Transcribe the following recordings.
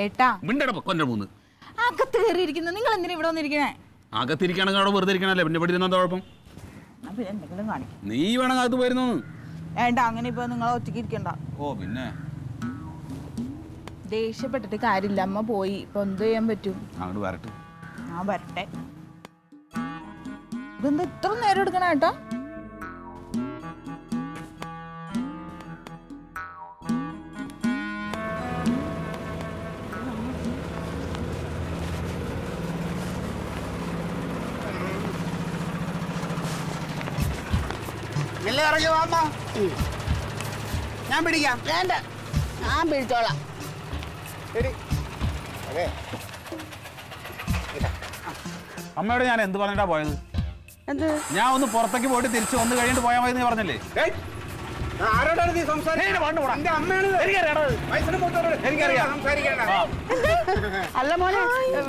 ഏട്ടാ മിണ്ടട അകത്ത് കയറിയിരിക്കുന്നു. നിങ്ങൾ എന്തിനാ ഇവിടെ വന്നിരിക്കണേ? അകത്തിരിക്കണെങ്കിൽ അവിടെ വെറുതെ ഇരിക്കണല്ലേ, പിന്നെ ഇവിടെ ഇരുന്ന കുഴപ്പം? എന്തെങ്കിലും കാണിക്കും. നീ വേണം അകത്ത് പോയിരുന്നു. ഏട്ടാ അങ്ങനെ ഇപ്പൊ നിങ്ങൾ ഒറ്റയ്ക്ക് ഇരിക്കണ്ട. ഓ പിന്നെ ദേഷ്യപ്പെട്ടിട്ട് കാര്യമില്ല. അമ്മ പോയി, ഇപ്പൊ എന്ത് ചെയ്യാൻ പറ്റും? അങ്ങോട്ട് വരട്ടെ. ഞാൻ വരട്ടെ. ഇതെന്താ ഇത്ര നേരം എടുക്കണ ഏട്ടാ? ഞാൻ പിടിക്കാം. വേണ്ട, ഞാൻ പിടിച്ചോളാം. അമ്മയോട് ഞാൻ എന്ത് പറഞ്ഞിട്ടാ പോയത്? എന്ത്? ഞാൻ ഒന്ന് പുറത്തേക്ക് പോയിട്ട് തിരിച്ചു വന്ന് കഴിഞ്ഞിട്ട് പോയാൽ മതി എന്ന് പറഞ്ഞില്ലേ? ആരോടാണ് നീ സംസാരിക്കുന്നത്? എന്റെ അമ്മയാണ്. അല്ല മോനെ,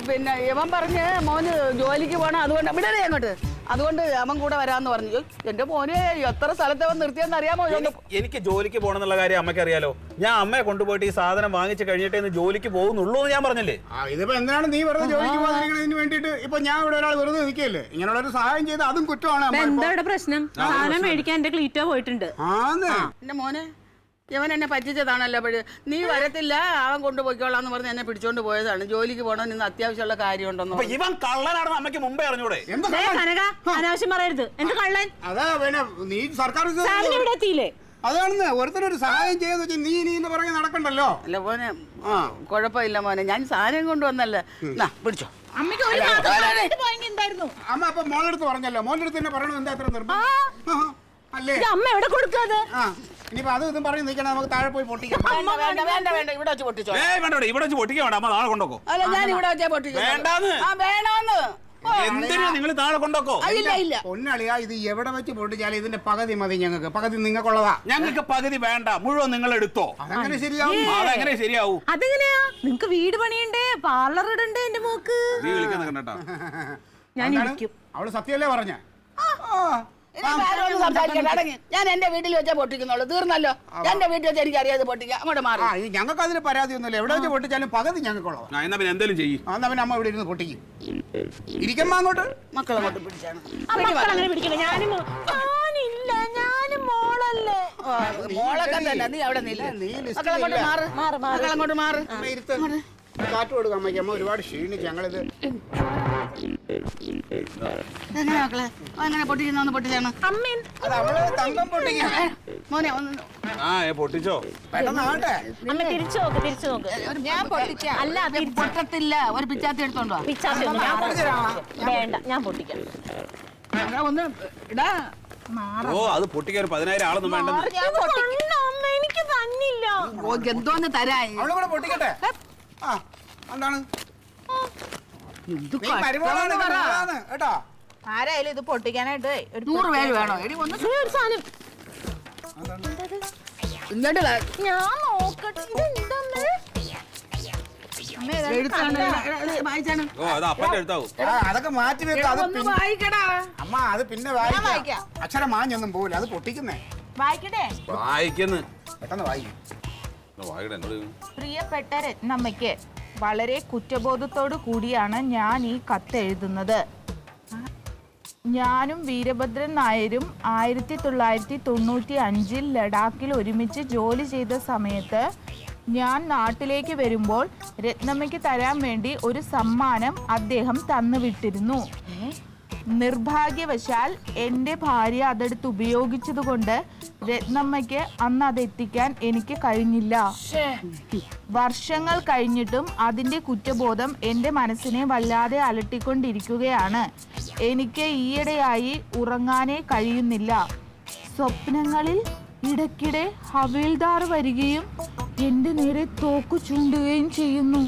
പിന്നെ ഇവൻ പറഞ്ഞ് മോന് ജോലിക്ക് പോണം, അതുകൊണ്ട് ഇവിടെ അങ്ങോട്ട്, അതുകൊണ്ട് അവൻ കൂടെ വരാന്ന് പറഞ്ഞു. എന്റെ മോനെ എത്ര സ്ഥലത്ത് അവൻ നിർത്തിയെന്ന് അറിയാമോ? എനിക്ക് ജോലിക്ക് പോകണമെന്നുള്ള കാര്യം അമ്മയ്ക്ക് അറിയാലോ. ഞാൻ അമ്മയെ കൊണ്ടുപോയിട്ട് ഈ സാധനം വാങ്ങിച്ച് കഴിഞ്ഞിട്ടേ ജോലിക്ക് പോകുന്നുള്ളൂ എന്ന് ഞാൻ പറഞ്ഞില്ലേ? ഇതിപ്പോ എന്താണ് നീ വെറുതെ ജോലിക്ക് പോകാതിരിക്കുന്നതിന് വേണ്ടിട്ട് ഇപ്പൊ ഞാൻ ഇവിടെ ഒരാൾ വെറുതെ നിൽക്കല്ലേ? ഇങ്ങനെയുള്ള ഒരു സഹായം ചെയ്ത് അതും കുറ്റമാണ്. എന്താ പ്രശ്നം? സാധനം മേടിക്കാൻ എന്റെ ക്ലീറ്റോ പോയിട്ടുണ്ട്. എന്റെ മോനെ, ഇവൻ എന്നെ പറ്റിച്ചതാണല്ലോ. നീ വരത്തില്ല, അവൻ കൊണ്ടുപോയിക്കോളാന്ന് പറഞ്ഞ് എന്നെ പിടിച്ചോണ്ട് പോയതാണ്. ജോലിക്ക് പോകണം, ഇന്ന് അത്യാവശ്യമുള്ള കാര്യമുണ്ടെന്നോ. ഇവൻ കള്ളനാണെന്ന് അമ്മയ്ക്ക് മുമ്പേ അറിഞ്ഞൂടെ? കനക, അനാവശ്യം പറയരുത്. എന്ത് കള്ളൻ? അതാ പിന്നെ നീ സർക്കാർ ഇവിടെ എത്തിയില്ലേ? അതാണെന്ന് ഒരുത്തരൊരു സഹായം ചെയ്തെന്ന് വെച്ചാൽ നീ ഇനി പറഞ്ഞ് നടക്കണ്ടല്ലോ. അല്ല മോനെ, കുഴപ്പമില്ല മോനെ, ഞാൻ സാധനം കൊണ്ടുവന്നല്ലേ. പിടിച്ചോ. അമ്മ അപ്പൊ മോളെടുത്ത് പറഞ്ഞല്ലോ, മോളുടെ അടുത്ത് തന്നെ പറയണത് എന്താ അത്ര നിർബന്ധം അല്ലേ? അമ്മ എവിടെ കൊടുക്കാതെ? ഇനിയിപ്പോ അത് ഇതും പറഞ്ഞ് നിൽക്കണം, നമുക്ക് താഴെ പോയി പൊട്ടിക്കാം. വേണ്ട വേണ്ട വേണ്ട, ഇവിടെ വെച്ച് പൊട്ടിച്ചോ. ഇവിടെ വെച്ച് പൊട്ടിക്കാൻ വേണ്ട, അമ്മ താഴെ കൊണ്ടോക്കോ. അല്ല, ഞാൻ ഇവിടെ വെച്ചാ പൊട്ടിച്ചോ. വേണോന്ന്. എന്തിനാ നിങ്ങൾ താഴെ കൊണ്ടോക്കോ? ഇല്ല ഇല്ല പൊന്നളിയാ, ഇത് എവിടെ വെച്ച് പൊട്ടിച്ചാലും ഇതിന്റെ പകുതി മതി ഞങ്ങൾക്ക്. പകുതി നിങ്ങൾക്കുള്ളതാ. ഞങ്ങൾക്ക് പകുതി വേണ്ട, മുഴുവൻ നിങ്ങൾ എടുത്തോ. അതങ്ങനെ ശരിയാവും. അതെങ്ങനെ ശരിയാവും? അതെങ്ങനെയാ? നിങ്ങക്ക് വീട് പണിയണ്ടേ, പാർലർ ഇടണ്ടേ? എന്റെ മോക്ക് ഞാൻ ഇരിക്കും. അവള് സത്യമല്ലേ പറഞ്ഞ? ഞാൻ എന്റെ വീട്ടിൽ വെച്ചാ പൊട്ടിക്കുന്നുള്ളൂ, തീർന്നല്ലോ. എന്റെ വീട്ടിൽ വെച്ച് എനിക്ക് അറിയാതെ പൊട്ടിക്കാം. അങ്ങോട്ട് മാറി. ഞങ്ങൾക്ക് അതിന് പരാതിയൊന്നുമില്ല. എവിടെ വെച്ച് പൊട്ടിച്ചാലും പകുതി ഞങ്ങൾക്കുള്ളതാ. എന്നാ പിന്നെ എന്തെങ്കിലും ചെയ്യും. എന്നാ പിന്നെ അമ്മ ഇവിടെ ഇരുന്ന് പൊട്ടിക്കും. ഇരിക്കമ്മ അങ്ങോട്ട്. മക്കളങ്ങോട്ട് പിടിച്ചാണ്. അങ്ങനെ പിടിക്കണം. ഞാനും മോളല്ലേ. മോളൊക്കെ തന്നെ. നീ അവിടെ നില്ല. മക്കളങ്ങോട്ട് മാറ്. മക്കളങ്ങോട്ട് മാറ്. കാറ്റ് കൊടുക്കാം അമ്മയ്ക്ക്. അമ്മ ഒരുപാട് ക്ഷീണിച്ച്. ഞങ്ങളിത് എങ്ങനെയാ മക്കളെ? അങ്ങനെ പൊട്ടിക്കുന്ന പൊട്ടിച്ചാണ് മോനെ. പൊട്ടിച്ചോ? പെട്ടെന്നാട്ടെ. അമ്മ തിരിച്ചു നോക്ക്, തിരിച്ചു നോക്ക്. ഞാൻ പൊട്ടിക്കാം. അല്ല, പൊട്ടത്തില്ല. ഒരു പിച്ചാത്തി എടുത്തോണ്ടോ? പിച്ചാത്തി വേണ്ട, ഞാൻ പൊട്ടിക്കാം. ഒന്ന് ഇടാ. ഓ, അത് പൊട്ടിക്കാൻ 10,000 ആളൊന്നും വേണ്ട. എനിക്ക് തന്നില്ല. എന്തോന്ന് തരായി. അവളെ കൂടെ പൊട്ടിക്കട്ടെ. എന്താണ് കേട്ടോ? ആരായാലും ഇത് പൊട്ടിക്കാനായിട്ട് 100 പേര് വേണോ? ഒരു സാധനം ഇങ്ങോട്ട് ഞാൻ നോക്കട്ടെ. അതൊക്കെ മാറ്റി വെക്കാം. വായിക്കടാ അമ്മ, അത് പിന്നെ വായിക്കാം. അക്ഷരം മാഞ്ഞൊന്നും പോവില്ല, അത് പൊട്ടിക്കുന്നേ. വായിക്കട്ടെ. വായിക്കുന്നു. പെട്ടെന്ന് വായിക്കും. പ്രിയപ്പെട്ട രത്നമ്മയ്ക്ക്, വളരെ കുറ്റബോധത്തോടു കൂടിയാണ് ഞാൻ ഈ കത്ത് എഴുതുന്നത്. ഞാനും വീരഭദ്രൻ നായരും 1995 ലഡാക്കിൽ ഒരുമിച്ച് ജോലി ചെയ്ത സമയത്ത് ഞാൻ നാട്ടിലേക്ക് വരുമ്പോൾ രത്നമ്മയ്ക്ക് തരാൻ വേണ്ടി ഒരു സമ്മാനം അദ്ദേഹം തന്നുവിട്ടിരുന്നു. നിർഭാഗ്യവശാൽ എൻ്റെ ഭാര്യ അതെടുത്ത് ഉപയോഗിച്ചതുകൊണ്ട് രത്നമ്മയ്ക്ക് അന്ന് അത് എത്തിക്കാൻ എനിക്ക് കഴിഞ്ഞില്ല. വർഷങ്ങൾ കഴിഞ്ഞിട്ടും അതിൻ്റെ കുറ്റബോധം എൻ്റെ മനസ്സിനെ വല്ലാതെ അലട്ടിക്കൊണ്ടിരിക്കുകയാണ്. എനിക്ക് ഈയിടെയായി ഉറങ്ങാനേ കഴിയുന്നില്ല. സ്വപ്നങ്ങളിൽ ഇടയ്ക്കിടെ ഹവീൽദാർ വരികയും എൻ്റെ നേരെ തോക്ക് ചൂണ്ടുകയും ചെയ്യുന്നു.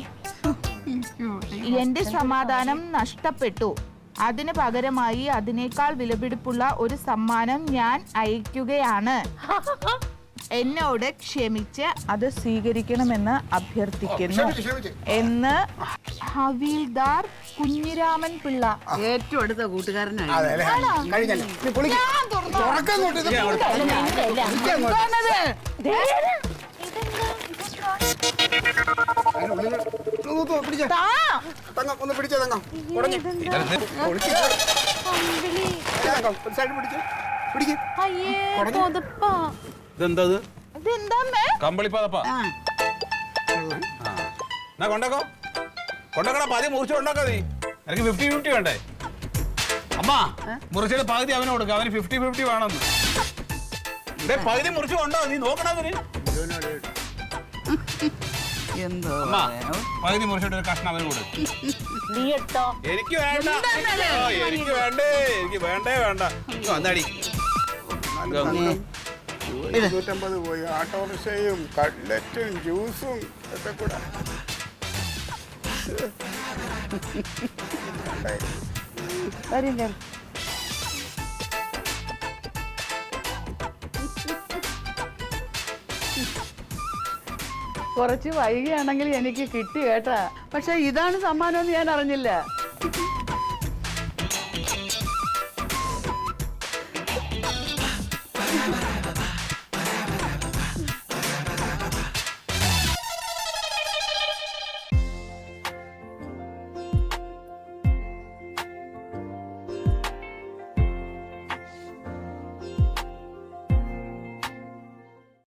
എൻ്റെ സമാധാനം നഷ്ടപ്പെട്ടു. അതിന് പകരമായി അതിനേക്കാൾ വിലപിടിപ്പുള്ള ഒരു സമ്മാനം ഞാൻ അയക്കുകയാണ്. എന്നോട് ക്ഷമിച്ച് അത് സ്വീകരിക്കണമെന്ന് അഭ്യർത്ഥിക്കുന്നു എന്ന് ഹവീൽദാർ കുഞ്ഞിരാമൻ പിള്ള. ഏറ്റവും അടുത്ത കൂട്ടുകാരനാണ്. അതിനുള്ളിൽ പിടിച്ചേ താ. തങ്ങം ഒന്ന് പിടിച്ചേ തങ്ങം ഉടഞ്ഞു ഒരു സൈഡ് പിടിച്ചേ പിടിക്ക് അയ്യേ കൊടഞ്ഞു. പൊതപ്പാ. ഇതെന്താ ഇതെന്താ അമ്മേ? കമ്പളിപ്പതപ്പാ എന്നാ കൊണ്ടോക്കടാ പതി മുറിച്ച് കൊണ്ടോക്കാ നീ എനിക്ക് 50-50 വേണ്ടേ അമ്മ മുറിച്ചിട്ട് പകുതി അവന് കൊടുക്കുക അവന് 50-50 വേണമെന്ന് പകുതി മുറിച്ച് കൊണ്ടോ നീ നോക്കണ എന്തോ അമ്മ പകുതി മുറിച്ചിട്ട് ഒരു കഷ്ണം അവന് കൊടുക്കും നീ എടുത്തോ. എനിക്ക് വേണ്ട എനിക്ക് വേണ്ടേ എനിക്ക് വേണ്ടേ വേണ്ട വന്നാടി 250 പോയി ഓട്ടോറിക്ഷയും കട്ട്ലറ്റും ജ്യൂസും ഒക്കെ കൂടെ വരും കുറച്ച് വൈകിയാണെങ്കിൽ എനിക്ക് കിട്ടി കേട്ടാ പക്ഷെ ഇതാണ് സമ്മാനം എന്ന് ഞാൻ അറിഞ്ഞില്ല